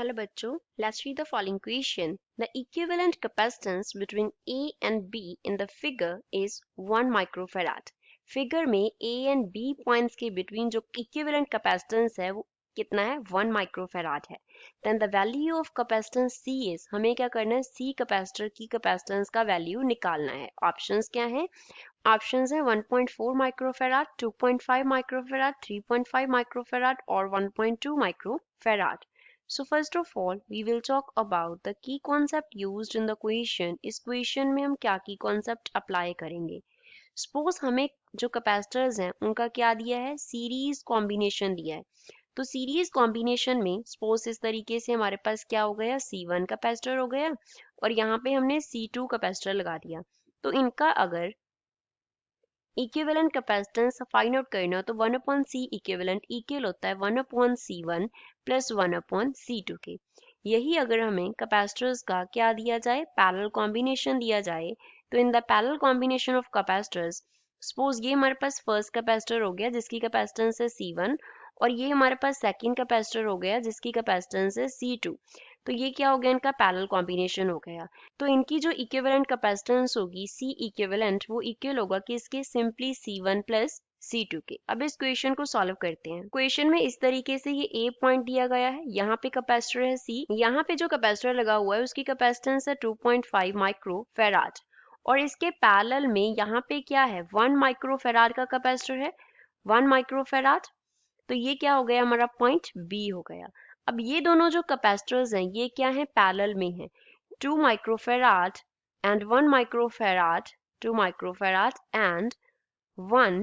Hello बच्चों, let's read the following question. The equivalent capacitance between A and B in the figure is 1 microfarad. Figure में A and B points के between जो equivalent capacitance है वो कितना है 1 microfarad है. Then the value of capacitance C is, हमें क्या करना है C कैपेसिटर की कैपेसिटेंस का वैल्यू निकालना है. ऑप्शंस क्या है? ऑप्शंस है 1.4 माइक्रोफैराड, 2.5 माइक्रोफैराड, 3.5 माइक्रोफैराड और 1.2 microfarad. So first of all, we will talk about the key concept used in the question. इस question में हम क्या की concept apply करेंगे. Suppose हमें जो capacitors हैं उनका क्या दिया है, series combination दिया है. तो series combination में suppose इस तरीके से हमारे पास क्या हो गया, C1 capacitor हो गया और यहाँ पे हमने C2 capacitor लगा दिया. तो इनका अगर इक्विवेलेंट कैपेसिटेंस फाइंड आउट करना हो तो 1 अपॉन सी इक्विवेलेंट इक्वल होता है 1 upon C1 plus 1 upon C2 के. यही अगर हमें कैपेसिटर्स का क्या दिया जाए, पैरेलल कॉम्बिनेशन दिया जाए, तो in the parallel combination of capacitors suppose ये हमारे पास फर्स्ट कैपेसिटर हो गया जिसकी कैपेसिटेंस है C1 और ये हमारे पास सेकंड कैपेसिटर हो गया जिसकी कैपेसिटेंस है C2. तो ये क्या हो गया, इनका पैरेलल कॉम्बिनेशन हो गया. तो इनकी जो इक्विवेलेंट कैपेसिटेंस होगी C इक्विवेलेंट वो इक्वल होगा कि इसके सिंपली C1 प्लस C2 के. अब इस क्वेश्चन को सॉल्व करते हैं. क्वेश्चन में इस तरीके से ये A पॉइंट दिया गया है, यहाँ पे कैपेसिटर है C, यहाँ पे जो कैपेसिटर लगा हुआ है उसकी कैपेसिटेंस है 2.5 माइक्रोफैराड और इसके पैरेलल में यहाँ पे क्या है 1 माइक्रोफैराड का कैपेसिटर है, 1 माइक्रोफैराड. तो ये क्या हो गया, हमारा पॉइंट B हो गया. अब ये दोनों जो कैपेसिटर्स हैं ये क्या है, पैरेलल में है. 2 microfarad and 1 microfarad, 2 microfarad and 1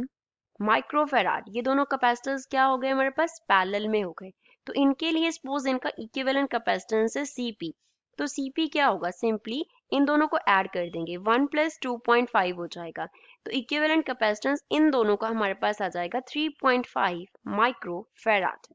microfarad, ये दोनों कैपेसिटर्स क्या हो गए हमारे पास, पैरेलल में हो गए. तो इनके लिए सपोज इनका इक्विवेलेंट कैपेसिटेंस है Cp. तो Cp क्या होगा, सिंपली इन दोनों को ऐड कर देंगे, 1 प्लस 2.5 हो जाएगा. तो इक्विवेलेंट कैपेसिटेंस इन दोनों का हमारे पास आ जाएगा 3.5 माइक्रोफैराड.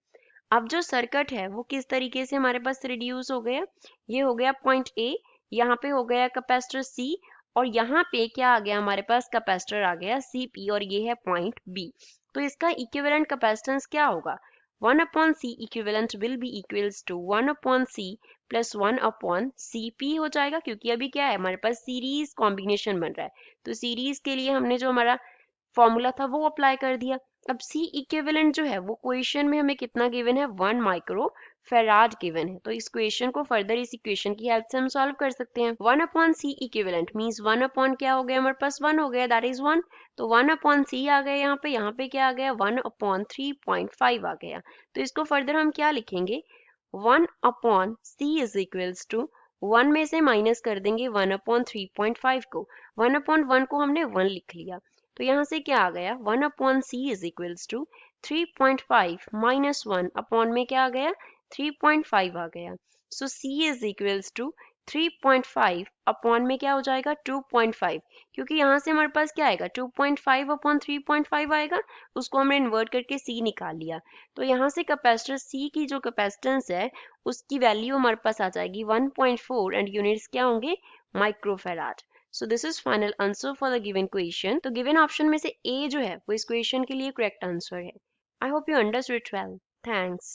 अब जो सर्किट है वो किस तरीके से हमारे पास रिड्यूस हो गया, ये हो गया पॉइंट A, यहाँ पे हो गया कैपेसिटर C और यहाँ पे क्या आ गया हमारे पास, कैपेसिटर आ गया Cp और ये है पॉइंट B. तो इसका इक्विवेलेंट कैपेसिटेंस क्या होगा, 1 upon C equivalent will be equals to 1 upon C plus 1 upon Cp हो जाएगा, क्योंकि अभी क्या है हमारे पास सीरीज कॉम्बिनेशन बन रहा है. तो सीरीज के लिए हमने जो हमारा फॉर्मूला था वो अप्लाई कर दिया. अब C इक्विवेलेंट जो है वो क्वेश्चन में हमें कितना गिवन है, 1 माइक्रो फैराड गिवन है. तो इस क्वेश्चन को फर्दर इस इक्वेशन की हेल्प से हम सॉल्व कर सकते हैं. 1 upon C equivalent means 1 upon क्या हो गया हमारे पास, 1 हो गया, दैट इज 1. तो 1 अपॉन C आ गया, यहाँ पे क्या आ गया, 1 अपॉन 3.5 आ गया. तो इसको फर्दर हम क्या लिखेंगे, 1 upon C is equals to 1 में से माइनस कर देंगे 1 अपॉन 3.5 को, 1 अपॉन 1 को हमने 1 लिख लिया. तो यहाँ से क्या आ गया, 1 upon C is equals to 3.5 minus 1 upon में क्या आ गया, 3.5 आ गया. So C is equals to 3.5 upon में क्या हो जाएगा, 2.5, क्योंकि यहाँ से हमारे पास क्या आएगा, 2.5 अपॉन 3.5 आएगा, उसको हमने इन्वर्ट करके C निकाल लिया. तो यहाँ से कैपेसिटर C की जो कैपेसिटेंस है उसकी वैल्यू हमारे पास आ जाएगी 1.4 एंड यूनिट्स क्या होंगे, microfarad. So this is final answer for the given question. तो given option में से A जो है वो इस question के लिए correct answer है. I hope you understood it well. Thanks.